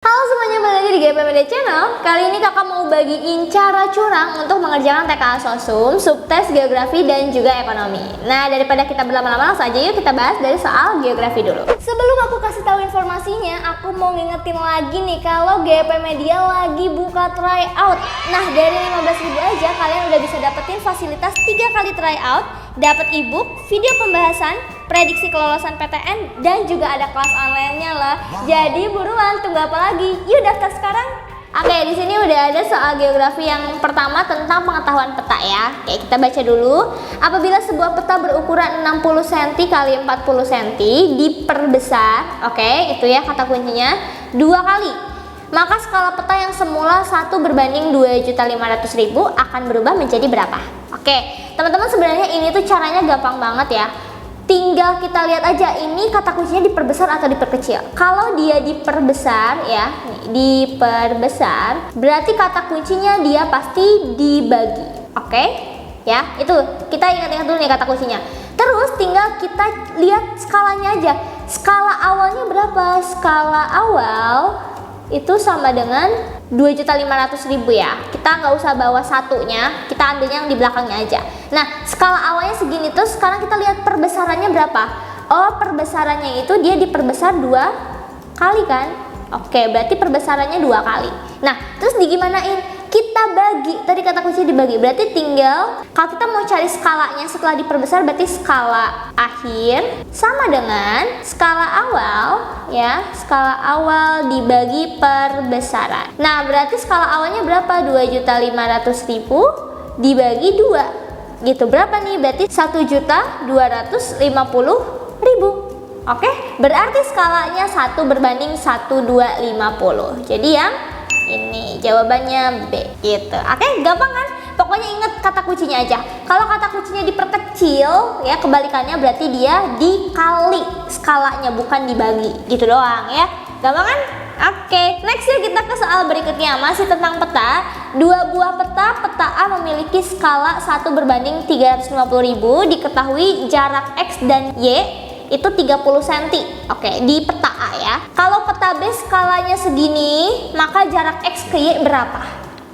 Halo semuanya, balik lagi di GPMD Channel. Kali ini kakak mau bagiin cara curang untuk mengerjakan TKA Sosum, subtes geografi dan juga ekonomi. Nah, daripada kita berlama-lama, langsung aja yuk kita bahas dari soal geografi dulu. Sebelum aku kasih tahu informasinya, aku mau ngingetin lagi nih kalau GP Media lagi buka tryout. Nah, dari 15.000 aja kalian udah bisa dapetin fasilitas 3 kali tryout, dapat ebook, video pembahasan, prediksi kelolosan PTN, dan juga ada kelas online-nya lah. Jadi buruan, tunggu apa lagi? Yuk daftar sekarang. Oke, di sini udah ada soal geografi yang pertama tentang pengetahuan peta ya. Oke, kita baca dulu. Apabila sebuah peta berukuran 60 cm kali 40 cm diperbesar, oke, itu ya kata kuncinya, 2 kali. Maka skala peta yang semula 1 berbanding 2.500.000 akan berubah menjadi berapa? Oke, teman-teman sebenarnya ini tuh caranya gampang banget ya. Tinggal kita lihat aja ini kata kuncinya diperbesar atau diperkecil. Kalau dia diperbesar ya, diperbesar, berarti kata kuncinya dia pasti dibagi. Oke? Ya, itu kita ingat-ingat dulu nih kata kuncinya. Terus tinggal kita lihat skalanya aja. Skala awalnya berapa? Skala awal itu sama dengan 2.500.000 ya. Kita nggak usah bawa satunya, kita ambilnya yang di belakangnya aja. Nah, skala awalnya segini, terus sekarang kita lihat perbesarannya berapa. Oh, perbesarannya itu dia diperbesar 2 kali kan. Oke, berarti perbesarannya 2 kali. Nah, terus digimanain? Kita bagi, tadi kata kunci dibagi, berarti tinggal kalau kita mau cari skalanya setelah diperbesar, berarti skala akhir sama dengan skala awal ya, skala awal dibagi perbesaran. Nah, berarti skala awalnya berapa? 2.500.000 dibagi 2 gitu, berapa nih? Berarti 1.250.000. Oke, berarti skalanya 1 berbanding 1.250. Jadi yang ini jawabannya B gitu. Oke, gampang kan? Pokoknya ingat kata kuncinya aja. Kalau kata kuncinya diperkecil ya, kebalikannya berarti dia dikali skalanya, bukan dibagi gitu doang ya. Gampang kan? Oke, next yuk kita ke soal berikutnya. Masih tentang peta. 2 buah peta, peta A memiliki skala 1 berbanding 350.000. Diketahui jarak X dan Y itu 30 cm. Oke, di peta A ya. Kalau peta B skalanya segini, maka jarak X ke Y berapa?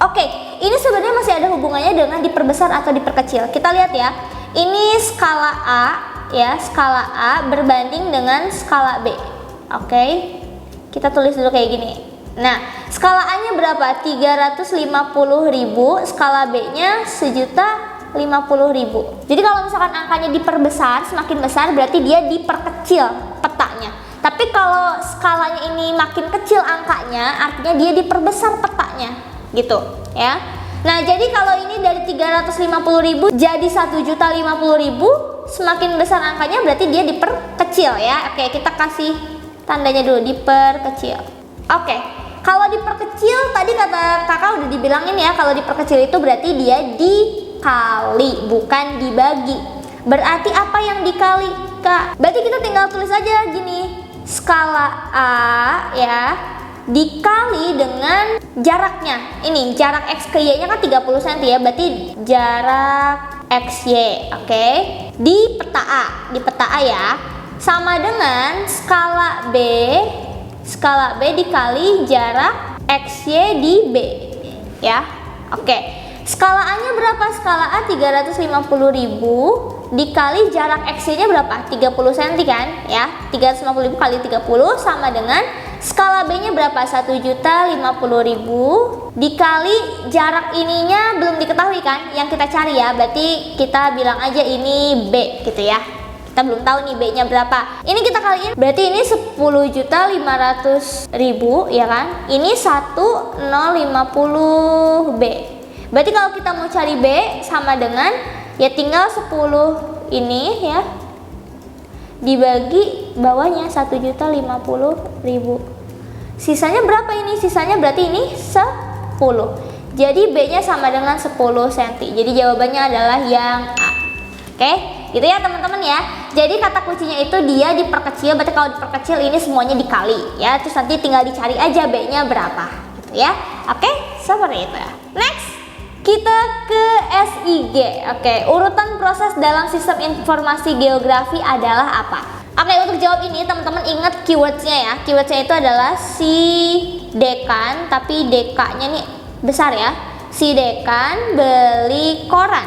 Oke, ini sebenarnya masih ada hubungannya dengan diperbesar atau diperkecil. Kita lihat ya. Ini skala A ya, skala A berbanding dengan skala B. Oke. Kita tulis dulu kayak gini. Nah, skala A-nya berapa? 350.000, skala B-nya 1.050.000. Jadi kalau misalkan angkanya diperbesar, semakin besar berarti dia diperkecil petanya. Tapi kalau skalanya ini makin kecil angkanya, artinya dia diperbesar petanya, gitu ya. Nah, jadi kalau ini dari 350.000 jadi 1.050.000, semakin besar angkanya berarti dia diperkecil ya. Oke, kita kasih tandanya dulu, diperkecil. Oke, kalau diperkecil tadi kata kakak udah dibilangin ya, kalau diperkecil itu berarti dia dikali, bukan dibagi. Berarti apa yang dikali, Kak? Berarti kita tinggal tulis aja gini, skala A ya dikali dengan jaraknya. Ini jarak X ke Y nya kan 30 cm ya, berarti jarak XY. Oke, di peta A ya, sama dengan skala B dikali jarak XY di B ya. Oke, skala A nya berapa? Skala A 350.000 dikali jarak XY nya berapa? 30 cm kan ya. 350.000 kali 30 sama dengan skala B nya berapa? 1.050.000 dikali jarak ininya belum diketahui kan, yang kita cari ya. Berarti kita bilang aja ini B gitu ya. Kita belum tahu nih B-nya berapa. Ini kita kaliin, berarti ini 10.500.000 ya kan. Ini 1.050 B. Berarti kalau kita mau cari B sama dengan ya tinggal 10 ini ya dibagi bawahnya 1.050.000. Sisanya berapa ini? Sisanya berarti ini 10. Jadi B-nya sama dengan 10 cm. Jadi jawabannya adalah yang A. Oke, gitu ya teman-teman ya. Jadi kata kuncinya itu dia diperkecil, berarti kalau diperkecil ini semuanya dikali ya. Terus nanti tinggal dicari aja B-nya berapa gitu ya. Oke, seperti itu ya. Next, kita ke SIG. Oke, urutan proses dalam sistem informasi geografi adalah apa? Oke, untuk jawab ini teman-teman ingat keywordsnya ya. Keywordsnya itu adalah si dekan, tapi dekanya nih besar ya. Si dekan beli koran.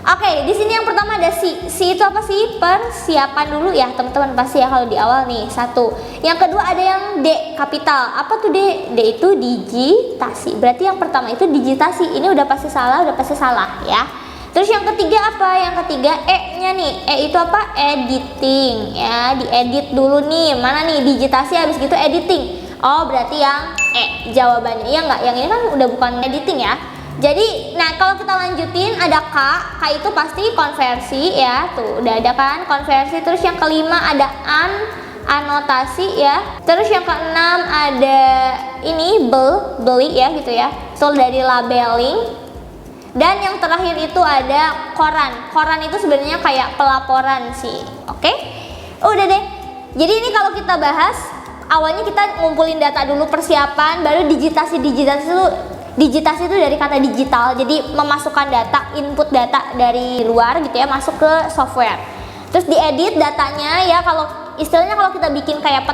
Oke, di sini yang pertama ada si. Si itu apa sih? Persiapan dulu ya teman-teman pasti ya kalau di awal nih. Satu. Yang kedua ada yang D kapital. Apa tuh D? D itu digitasi. Berarti yang pertama itu digitasi. Ini udah pasti salah ya. Terus yang ketiga apa? Yang ketiga E-nya nih. E itu apa? Editing ya, diedit dulu nih. Mana nih digitasi habis gitu editing. Oh, berarti yang E jawabannya. Iya enggak? Yang ini kan udah bukan editing ya. Jadi, nah kalau kita lanjutin ada K. K itu pasti konversi ya. Tuh, udah ada kan konversi. Terus yang kelima ada anotasi ya. Terus yang keenam ada ini beli ya gitu ya. Tool dari labeling. Dan yang terakhir itu ada koran. Koran itu sebenarnya kayak pelaporan sih. Oke? Udah deh. Jadi ini kalau kita bahas, awalnya kita ngumpulin data dulu persiapan, baru digitasi. Digitasi itu dari kata digital. Jadi memasukkan data, input data dari luar gitu ya, masuk ke software. Terus diedit datanya ya, kalau istilahnya kalau kita bikin kayak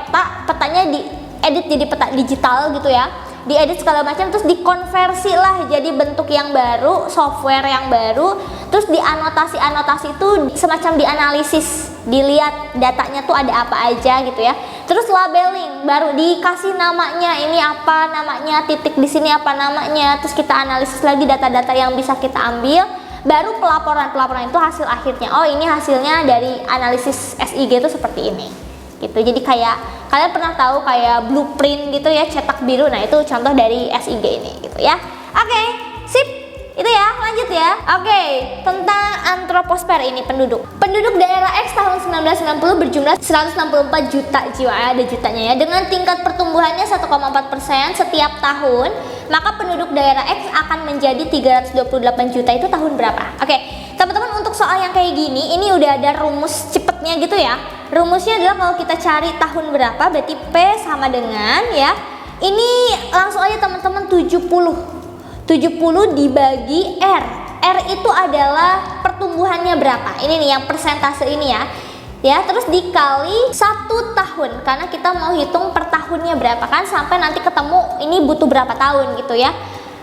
petanya diedit jadi peta digital gitu ya. Diedit segala macam, terus dikonversi lah jadi bentuk yang baru, software yang baru. Terus dianotasi itu semacam dianalisis, dilihat datanya tuh ada apa aja gitu ya. Terus labeling, baru dikasih namanya, ini apa namanya, titik di sini apa namanya. Terus kita analisis lagi data-data yang bisa kita ambil. Baru pelaporan itu hasil akhirnya. Oh, ini hasilnya dari analisis SIG itu seperti ini gitu. Jadi kayak kalian pernah tahu kayak blueprint gitu ya, cetak biru. Nah, itu contoh dari SIG ini gitu ya. Oke, sip. Itu ya, lanjut ya. Oke, tentang antroposfer ini penduduk daerah X tahun 1990 berjumlah 164 juta jiwa. Ada jutanya ya. Dengan tingkat pertumbuhannya 1,4% setiap tahun, maka penduduk daerah X akan menjadi 328 juta. Itu tahun berapa? Oke, teman-teman, untuk soal yang kayak gini ini udah ada rumus cepetnya gitu ya. Rumusnya adalah kalau kita cari tahun berapa berarti P sama dengan ya. Ini langsung aja teman-teman 70 dibagi R. R itu adalah pertumbuhannya berapa? Ini nih yang persentase ini ya. Ya, terus dikali 1 tahun karena kita mau hitung per tahunnya berapa kan sampai nanti ketemu ini butuh berapa tahun gitu ya.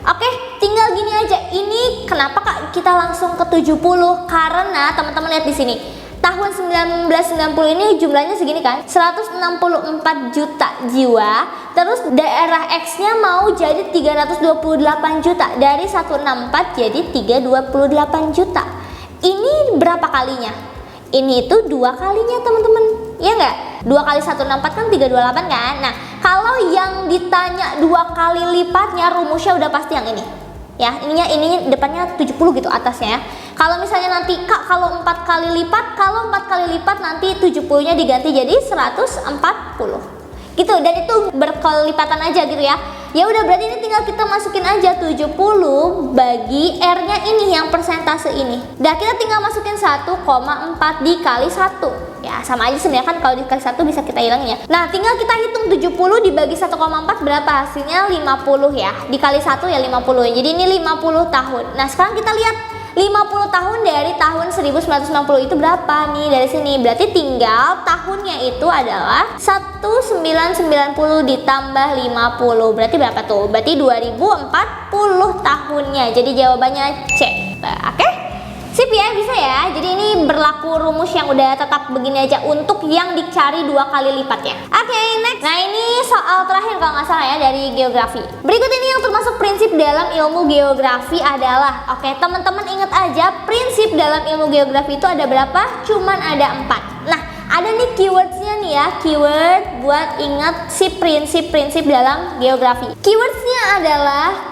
Oke, tinggal gini aja. Ini kenapa Kak kita langsung ke 70? Karena teman-teman lihat di sini. Tahun 1990 ini jumlahnya segini kan, 164 juta jiwa. Terus daerah X-nya mau jadi 328 juta. Dari 164 jadi 328 juta. Ini berapa kalinya? Ini itu 2 kalinya teman-teman. Iya nggak? 2 kali 164 kan 328 kan? Nah, kalau yang ditanya 2 kali lipatnya, rumusnya udah pasti yang ini. Ya, ininya depannya 70 gitu atasnya ya. Kalau misalnya nanti Kak kalau 4 kali lipat nanti 70-nya diganti jadi 140. Gitu, dan itu berkelipatan aja gitu ya. Ya udah, berarti ini tinggal kita masukin aja 70 bagi R-nya ini yang persentase ini. Dan kita tinggal masukin 1,4 dikali 1. Ya, sama aja sebenarnya kan, kalau dikali 1 bisa kita hilangin ya. Nah, tinggal kita hitung 70 dibagi 1,4 berapa? Hasilnya 50 ya. Dikali 1 ya 50. Jadi ini 50 tahun. Nah, sekarang kita lihat 50 tahun dari tahun 1990 itu berapa nih dari sini? Berarti tinggal tahunnya itu adalah 1990 ditambah 50. Berarti berapa tuh? Berarti 2040 tahunnya. Jadi jawabannya C. Oke? Sip ya, bisa ya. Jadi ini berlaku rumus yang udah tetap begini aja untuk yang dicari 2 kali lipatnya. Oke, next. Nah, ini soal terakhir kalau nggak salah ya dari geografi. Berikut ini yang termasuk prinsip dalam ilmu geografi adalah, oke, teman-teman ingat aja prinsip dalam ilmu geografi itu ada berapa? Cuman ada 4. Nah, ada nih keywordsnya nih ya, keyword buat ingat si prinsip-prinsip dalam geografi. Keywordsnya adalah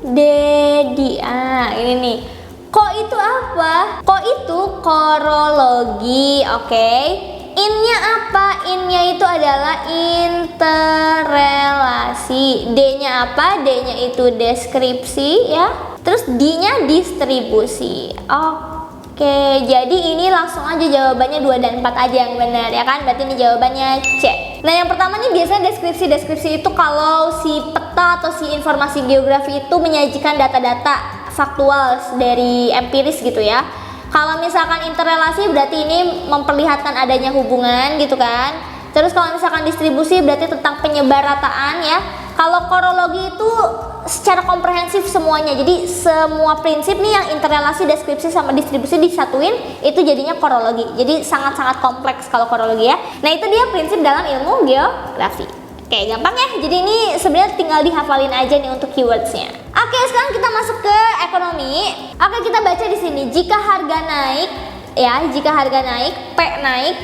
Dedi. Ini nih. Ko itu apa? Ko itu korologi, oke. In-nya apa? In-nya itu adalah interrelasi. D-nya apa? D-nya itu deskripsi ya. Terus D-nya distribusi. Oke, jadi ini langsung aja jawabannya 2 dan 4 aja yang benar ya kan? Berarti ini jawabannya C. Nah, yang pertama nih biasanya deskripsi itu kalau si peta atau si informasi geografi itu menyajikan data-data faktual dari empiris gitu ya. Kalau misalkan interrelasi berarti ini memperlihatkan adanya hubungan gitu kan. Terus kalau misalkan distribusi berarti tentang penyebarataan ya. Kalau korologi itu secara komprehensif semuanya. Jadi semua prinsip nih yang interrelasi, deskripsi sama distribusi disatuin itu jadinya korologi. Jadi sangat-sangat kompleks kalau korologi ya. Nah, itu dia prinsip dalam ilmu geografi. Oke, gampang ya. Jadi ini sebenarnya tinggal dihafalin aja nih untuk keywordsnya. Oke, sekarang kita masuk ke ekonomi. Oke, kita baca di sini. Jika harga naik, ya, jika harga naik, P naik,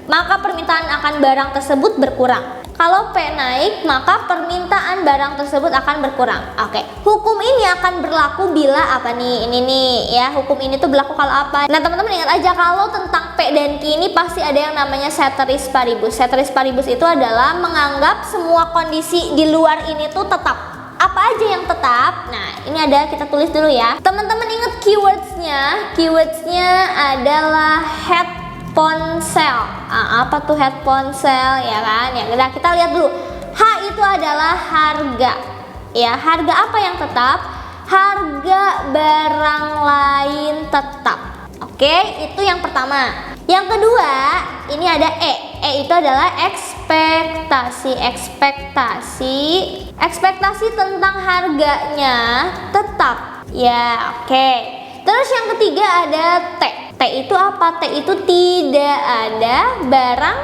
maka permintaan akan barang tersebut berkurang. Kalau P naik, maka permintaan barang tersebut akan berkurang. Oke, hukum ini akan berlaku bila apa nih? Ini nih ya, hukum ini tuh berlaku kalau apa? Nah, teman-teman ingat aja kalau tentang P dan Q ini pasti ada yang namanya ceteris paribus. Ceteris paribus itu adalah menganggap semua kondisi di luar ini tuh tetap. Apa aja yang tetap? Nah, ini ada, kita tulis dulu ya. Teman-teman ingat keywordsnya. Keywordsnya adalah head ponsel. Apa tuh head ponsel ya kan? Ya udah, kita lihat dulu. H itu adalah harga. Ya, harga apa yang tetap? Harga barang lain tetap. Oke, itu yang pertama. Yang kedua, ini ada E. E itu adalah ekspektasi. Ekspektasi tentang harganya tetap. Ya, oke. Terus yang ketiga ada T. T itu apa? T itu tidak ada barang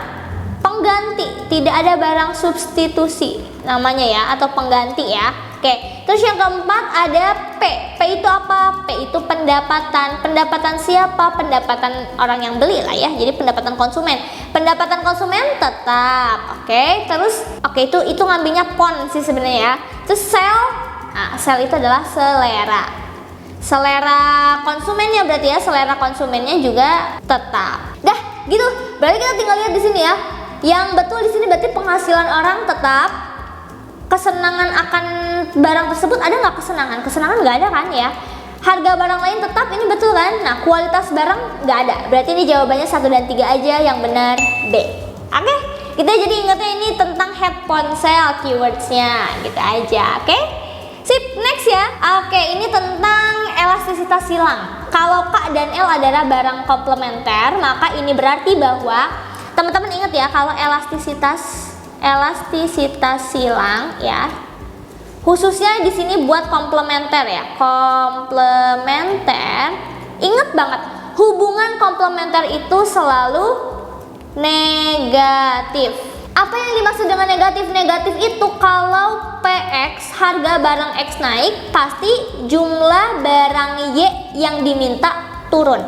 pengganti, tidak ada barang substitusi namanya ya, atau pengganti ya. Oke. Terus yang keempat ada P. P itu apa? P itu pendapatan. Pendapatan siapa? Pendapatan orang yang beli lah ya. Jadi pendapatan konsumen. Pendapatan konsumen tetap. Oke. Terus itu ngambilnya pon sih sebenarnya ya. Terus sel. Nah, sel itu adalah selera. Selera konsumennya berarti ya, selera konsumennya juga tetap. Dah, gitu. Berarti kita tinggal lihat di sini ya. Yang betul di sini berarti penghasilan orang tetap. Kesenangan akan barang tersebut ada nggak kesenangan? Kesenangan nggak ada kan ya. Harga barang lain tetap, ini betul kan? Nah, kualitas barang nggak ada. Berarti ini jawabannya 1 dan 3 aja, yang benar B. Oke? Kita jadi ingatnya ini tentang head ponsel keywordsnya, gitu aja. Oke? Sip, next ya. Oke, ini tentang elastisitas silang. Kalau K dan L adalah barang komplementer, maka ini berarti bahwa teman-teman ingat ya, kalau elastisitas silang ya. Khususnya di sini buat komplementer ya. Komplementer. Ingat banget, hubungan komplementer itu selalu negatif. Apa yang dimaksud dengan negatif? Negatif itu kalau PX, harga barang X naik, pasti jumlah barang Y yang diminta turun.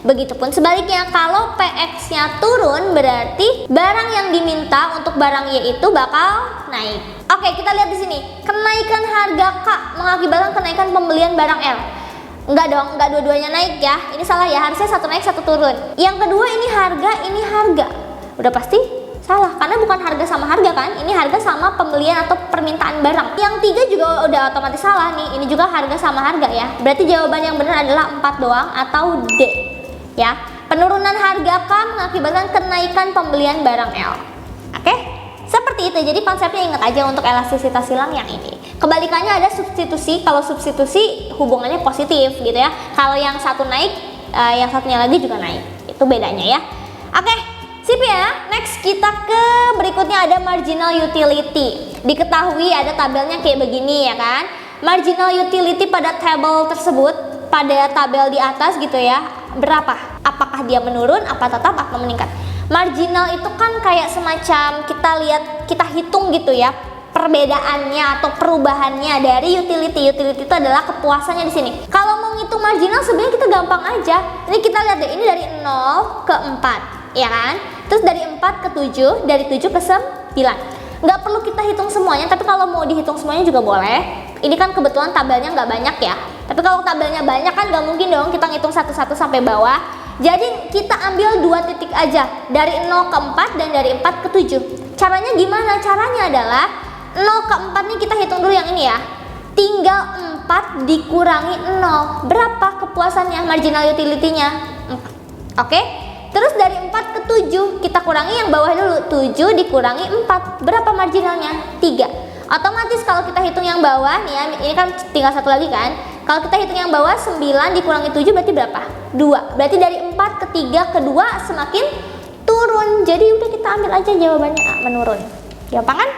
Begitupun sebaliknya, kalau PX-nya turun berarti barang yang diminta untuk barang Y itu bakal naik. Oke, kita lihat di sini. Kenaikan harga K mengakibatkan kenaikan pembelian barang L. Enggak dong, enggak dua-duanya naik ya. Ini salah ya, harusnya satu naik satu turun. Yang kedua ini harga. Udah pasti salah, karena bukan harga sama harga kan, ini harga sama pembelian atau permintaan barang. Yang tiga juga udah otomatis salah nih, ini juga harga sama harga ya. Berarti jawaban yang benar adalah 4 doang atau D ya. Penurunan harga K mengakibatkan kenaikan pembelian barang L. Oke, seperti itu. Jadi konsepnya ingat aja untuk elastisitas silang yang ini. Kebalikannya ada substitusi. Kalau substitusi hubungannya positif gitu ya. Kalau yang satu naik, yang satunya lagi juga naik. Itu bedanya ya. Oke. Sip ya, next kita ke berikutnya ada marginal utility. Diketahui ada tabelnya kayak begini ya kan. Marginal utility pada tabel tersebut, pada tabel di atas gitu ya, berapa? Apakah dia menurun, apa tetap, apa meningkat? Marginal itu kan kayak semacam kita hitung gitu ya, perbedaannya atau perubahannya dari utility. Utility itu adalah kepuasannya di sini. Kalau mau ngitung marginal sebenarnya kita gampang aja. Ini kita lihat deh, ini dari 0 ke 4. Ya kan? Terus dari 4 ke 7, dari 7 ke 9. Nggak perlu kita hitung semuanya, tapi kalau mau dihitung semuanya juga boleh. Ini kan kebetulan tabelnya nggak banyak ya. Tapi kalau tabelnya banyak kan nggak mungkin dong kita ngitung satu-satu sampai bawah. Jadi kita ambil 2 titik aja, dari 0 ke 4 dan dari 4 ke 7. Caranya gimana? Caranya adalah 0 ke 4 nih kita hitung dulu yang ini ya. Tinggal 4 dikurangi 0. Berapa kepuasannya, marginal utility-nya? 4. Oke? Terus dari 4 ke 7 kita kurangi yang bawah dulu. 7 dikurangi 4. Berapa marginalnya? 3. Otomatis kalau kita hitung yang bawah nih ya, ini kan tinggal satu lagi kan. Kalau kita hitung yang bawah 9 dikurangi 7 berarti berapa? 2. Berarti dari 4 ke 3 ke 2 semakin turun. Jadi udah kita ambil aja jawabannya A, menurun. Gampang kan?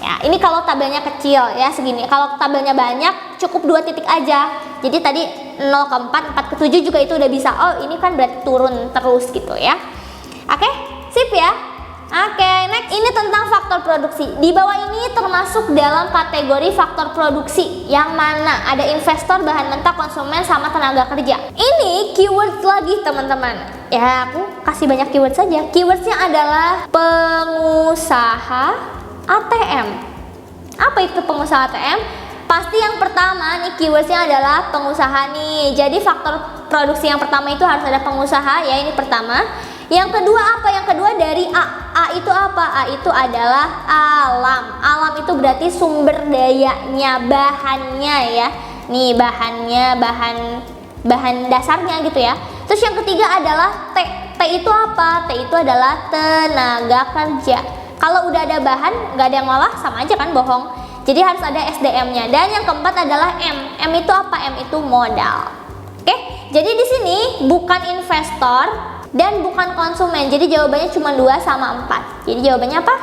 Ya, ini kalau tabelnya kecil ya segini. Kalau tabelnya banyak cukup 2 titik aja. Jadi tadi 0 ke 4, 4 ke 7 juga itu udah bisa. Oh, ini kan berarti turun terus gitu ya. Oke, sip ya. Oke, next ini tentang faktor produksi. Di bawah ini termasuk dalam kategori faktor produksi yang mana ada investor, bahan mentah, konsumen, sama tenaga kerja. Ini keywords lagi teman-teman. Ya, aku kasih banyak keyword saja. Keywordsnya adalah pengusaha ATM. Apa itu pengusaha ATM? Pasti yang pertama nih keywordsnya adalah pengusaha nih. Jadi faktor produksi yang pertama itu harus ada pengusaha ya, ini pertama. Yang kedua apa? Yang kedua dari A. A itu apa? A itu adalah alam. Alam itu berarti sumber dayanya, bahannya ya. Nih bahannya, bahan dasarnya gitu ya. Terus yang ketiga adalah T. T itu apa? T itu adalah tenaga kerja. Kalau udah ada bahan, nggak ada yang ngolah, sama aja kan bohong. Jadi harus ada SDM-nya. Dan yang keempat adalah M. M itu apa? M itu modal. Oke? Jadi di sini bukan investor dan bukan konsumen. Jadi jawabannya cuma 2 sama 4. Jadi jawabannya apa?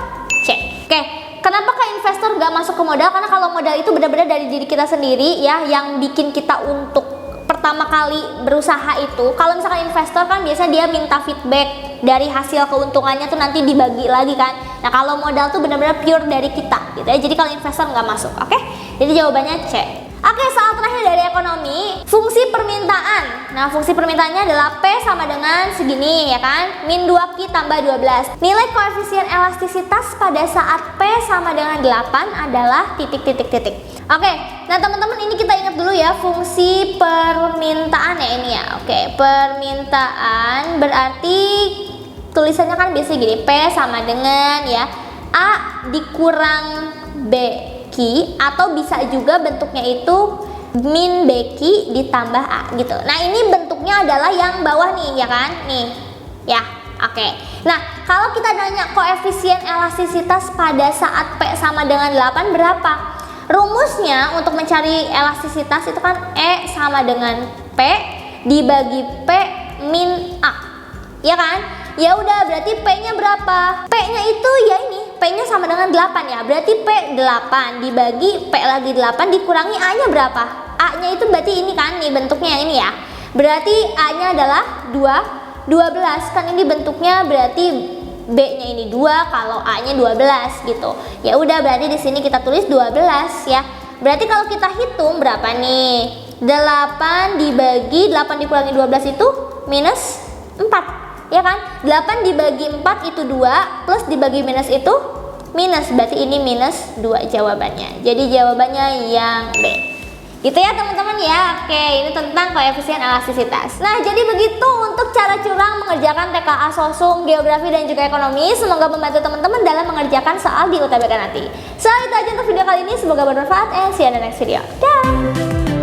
C. Oke. Kenapa investor nggak masuk ke modal? Karena kalau modal itu benar-benar dari diri kita sendiri ya, yang bikin kita untuk pertama kali berusaha itu. Kalau misalkan investor kan biasa dia minta feedback dari hasil keuntungannya tuh nanti dibagi lagi kan. Nah kalau modal tuh benar-benar pure dari kita gitu ya. Jadi kalau investor nggak masuk. Oke? Jadi jawabannya C. Oke, soal terakhir dari ekonomi, fungsi permintaan. Nah, fungsi permintaannya adalah P sama dengan segini ya kan, min 2Q tambah 12. Nilai koefisien elastisitas pada saat P sama dengan 8 adalah titik-titik-titik. Oke, nah teman-teman ini kita ingat dulu ya fungsi permintaan ya ini ya. Oke, permintaan berarti tulisannya kan biasa gini, P sama dengan ya A dikurang B atau bisa juga bentuknya itu min BQ ditambah A gitu. Nah ini bentuknya adalah yang bawah nih ya kan, nih ya. Oke. Nah kalau kita nanya koefisien elastisitas pada saat P sama dengan 8 berapa? Rumusnya untuk mencari elastisitas itu kan E sama dengan P dibagi P min A, ya kan? Ya udah berarti P-nya berapa? P-nya itu ya ini, P-nya sama dengan 8 ya. Berarti P 8 dibagi P lagi 8 dikurangi A-nya berapa? A-nya itu berarti ini kan nih bentuknya yang ini ya. Berarti A-nya adalah 12 kan ini bentuknya berarti B-nya ini 2 kalau A-nya 12 gitu. Ya udah berarti di sini kita tulis 12 ya. Berarti kalau kita hitung berapa nih? 8 dibagi 8 dikurangi 12 itu minus 4. Ya kan? 8 dibagi 4 itu 2 plus dibagi minus itu minus. Berarti ini minus 2 jawabannya. Jadi jawabannya yang B. Gitu ya teman-teman ya. Oke, ini tentang koefisien elastisitas. Nah, jadi begitu untuk cara curang mengerjakan TKA Sosum, Geografi dan juga Ekonomi. Semoga membantu teman-teman dalam mengerjakan soal di UTBK nanti. So, itu aja untuk video kali ini. Semoga bermanfaat and see you in the next video. Dah.